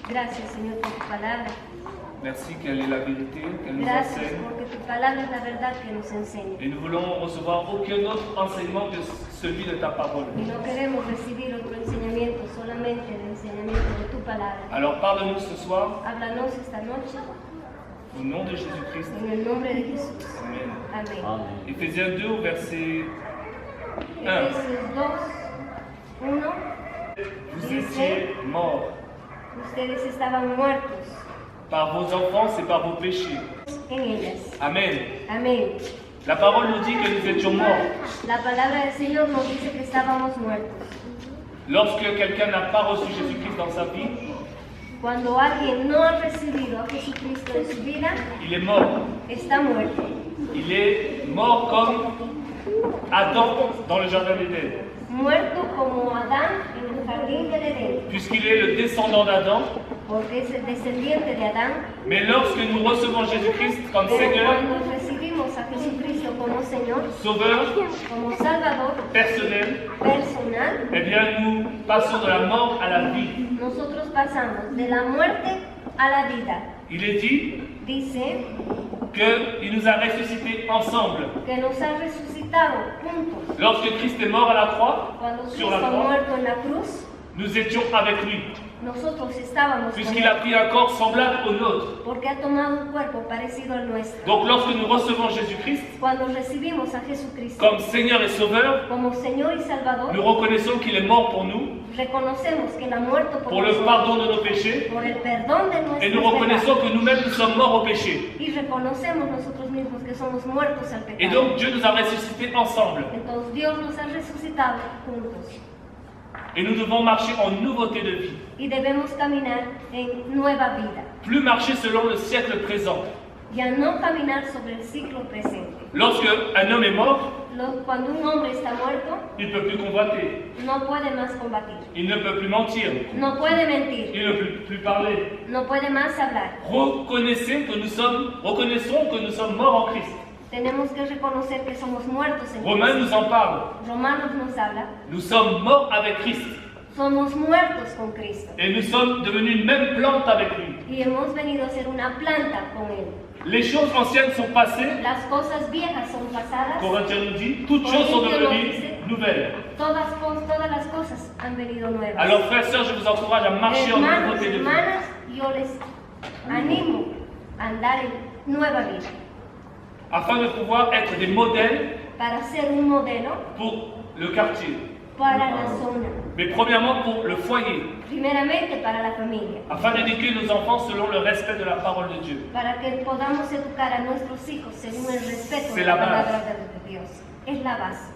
Gracias, Señor, por tu palabra. Merci qu'elle est la vérité, qu'elle nous Gracias enseigne. porque tu palabra es la verdad que nos enseña. Et nous voulons recevoir aucun autre enseignement que celui de ta parole. Y no queremos recibir otro enseñamiento, solamente el enseñamiento de tu palabra. Alors parle-nous ce soir, Háblanos esta noche au nom de Jésus-Christ. en el nombre de Jesús. Amen. Amén. Éphésiens 2 au verset 1. Efesios 2, 1. Vous étiez morts Ustedes estaban muertos par vos offenses et par vos péchés. en ellas. Amen. Amén. La parole nous dit que nous étions morts. La palabra del Señor nos dice que estábamos muertos. Lorsque quelqu'un n'a pas reçu Jésus-Christ dans sa vie, Cuando alguien no ha recibido a Jesucristo en su vida, il est mort. está muerto. Il est mort comme Adam dans le jardin d'Éden. Muerto como Adán en el jardín del Edén, Puisqu'il est le descendant d'Adam, porque es el descendiente de Adán. mais lorsque nous recevons Jésus-Christ comme Pero Seigneur, cuando recibimos a Jesucristo como Señor, Sauveur, como Salvador personnel, personal, eh bien nous passons de la mort à la vie. nosotros pasamos de la muerte a la vida. Il est dit Dice qu'il nous a ressuscités ensemble. que nos ha resucitado juntos. Lorsque Christ est mort à la croix, Cuando sur Cristo la ha croix, muerto en la cruz, nous étions avec lui, nosotros estábamos con puisqu'il a él, pris un corps semblable au nôtre. porque ha tomado un cuerpo parecido al nuestro. Donc lorsque nous recevons Jésus-Christ Cuando recibimos a Jesucristo comme Seigneur et Sauveur, como Señor y nous Salvador, reconnaissons qu'il est mort pour nous, reconocemos que Él ha muerto por pour le nosotros, pardon de nos péchés, por el perdón de et nuestros nous reconnaissons pecados. que nous-mêmes nous sommes morts au péché. Y reconocemos nosotros mismos que somos muertos al Et pecado. donc Dieu nous a ressuscités ensemble. Entonces Dios nos ha resucitado juntos Et nous devons marcher en nouveauté de vie. y debemos caminar en nueva vida. Plus marcher selon le siècle présent. Ya no caminar sobre el ciclo presente. Lorsque un homme est mort, Cuando un hombre está muerto, il ne peut plus convoiter, no puede más combatir, il ne peut plus mentir, no puede mentir, il ne peut plus parler. no puede más hablar. Reconnaissons que nous sommes morts en Christ. Tenemos que reconocer que somos muertos en Romains Cristo. nous en parle. Romanos nos habla. Nous sommes morts avec Christ. Somos muertos con Cristo Et nous sommes devenus une même plante avec lui. y hemos venido a ser una planta con Él. Les choses anciennes sont passées. Las cosas viejas son pasadas. Corinthiens nous dit, toutes choses sont devenues nouvelles. Todas las cosas han venido nuevas. Alors frères et sœurs, je vous encourage à marcher en Hermanos, nouveauté de vie. hermanas, yo les animo a andar en nueva vida Afin de pouvoir être des modèles para ser un modelo pour le quartier. para la zona, Mais premièrement pour le foyer. primeramente para la familia, Afin d'éduquer nos enfants selon le respect de la parole de Dieu. para que podamos educar a nuestros hijos según el respeto C'est de la la palabra base. de Dios. Es la base.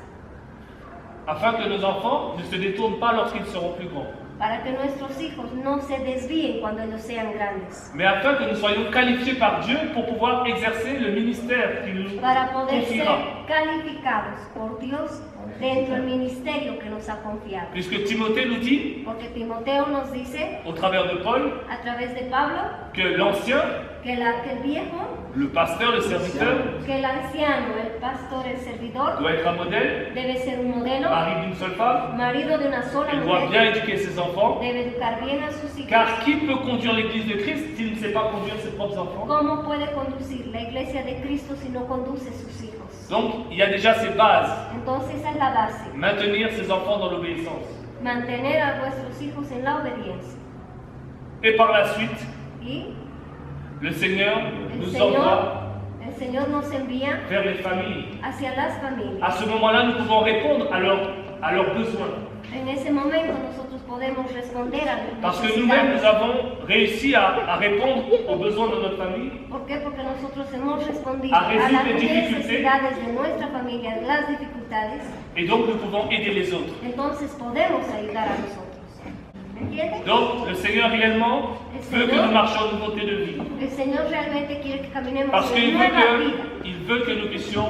Afin que nos enfants ne se détournent pas lorsqu'ils seront plus grands. Para que nuestros hijos no se desvíen cuando ellos sean grandes. Mais afin que nous soyons qualifiés par Dieu pour pouvoir exercer le ministère qu'il nous Para poder ser confiera. calificados por Dios dentro del ministerio que nos ha confiado. Puisque Timothée nous dit, Porque Timoteo nos dice, au travers de Paul, a través de Pablo, que l'ancien, que el viejo, le pasteur, le serviteur, que el anciano, el pastor, el servidor, doit être un modèle, debe ser un modelo, mari d'une seule femme. marido de una sola Il doit mujer, bien éduquer ses enfants. debe educar bien a sus hijos. Car qui peut conduire l'église de Christ s'il ne sait pas conduire ses propres enfants? ¿Cómo puede conducir la iglesia de Cristo si no conduce sus hijos? Donc, il y a déjà ces bases. Entonces esa es la base, Maintenir ses enfants dans l'obéissance. mantener a vuestros hijos en la obediencia. Et par la suite, Y le Seigneur el nous envoie Señor nos envía vers les familles. hacia las familias. À ce moment-là, nous pouvons répondre à leurs besoins. En ese momento nosotros podemos responder a las Parce que nous-mêmes, nous necesidades. avons réussi à répondre aux besoins de notre famille. ¿Por qué? Porque nosotros hemos respondido A a résoudre las les difficultés. necesidades de nuestra familia, las dificultades. Et donc, nous pouvons aider les autres. Entonces podemos ayudar a nosotros. ¿Me entiendes? Donc, le Seigneur réellement veut que nous marchions en nouveauté de vie. El Señor realmente quiere que caminemos Parce en qu'il nueva vida. veut que nous puissions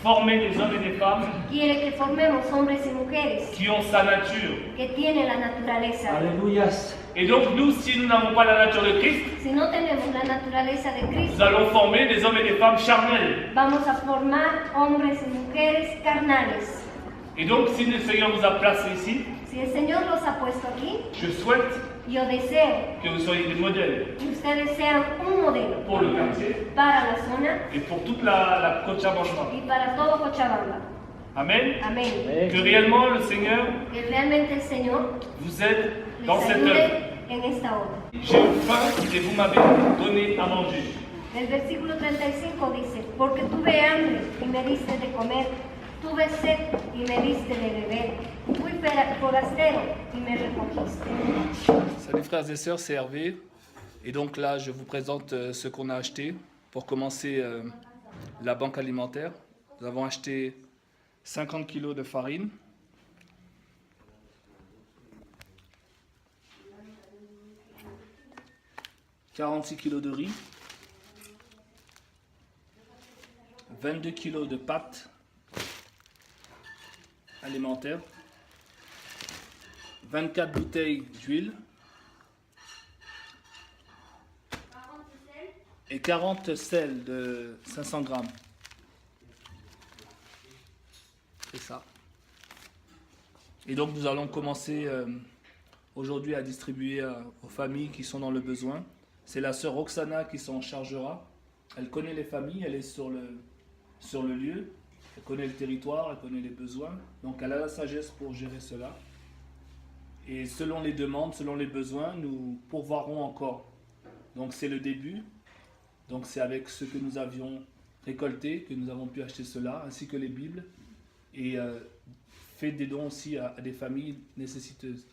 former des hommes et des femmes Quiere que formemos hombres y mujeres qui ont sa nature. que tienen la naturaleza. Aleluyas. Et donc, nous, si nous n'avons pas la nature de Christ, Si no tenemos la naturaleza de nous Cristo, allons former des hommes et des femmes charnels. vamos a formar hombres y mujeres carnales. Et donc, si le Seigneur vous a placé ici, Si Si el Señor los ha puesto aquí, je souhaite yo deseo que vous soyez des modèles que ustedes sean un modelo pour le quartier para la zona et pour toute la Cochabamba. y para todo Cochabamba. Amen. Amén. Que réellement le Seigneur Que realmente el Señor vous aide les dans cette œuvre. ayude en esta obra. J'ai eu faim et vous m'avez donné à manger. El versículo 35 dice, porque tuve hambre y me diste de comer, tuve sed y me diste de beber, fui forastero y me recogiste. Salut frères et sœurs, c'est Hervé. Et donc là, je vous présente ce qu'on a acheté pour commencer la banque alimentaire. Nous avons acheté 50 kg de farine, « 46 kg de riz, 22 kg de pâtes alimentaires, 24 bouteilles d'huile et 40 sels de 500 grammes. C'est ça. Et donc nous allons commencer aujourd'hui à distribuer aux familles qui sont dans le besoin. C'est la sœur Roxana qui s'en chargera. Elle connaît les familles, elle est sur le lieu, elle connaît le territoire, elle connaît les besoins. Donc elle a la sagesse pour gérer cela. Et selon les demandes, selon les besoins, nous pourvoirons encore. Donc c'est le début. Donc c'est avec ce que nous avions récolté que nous avons pu acheter cela, ainsi que les Bibles. Et fait des dons aussi à des familles nécessiteuses.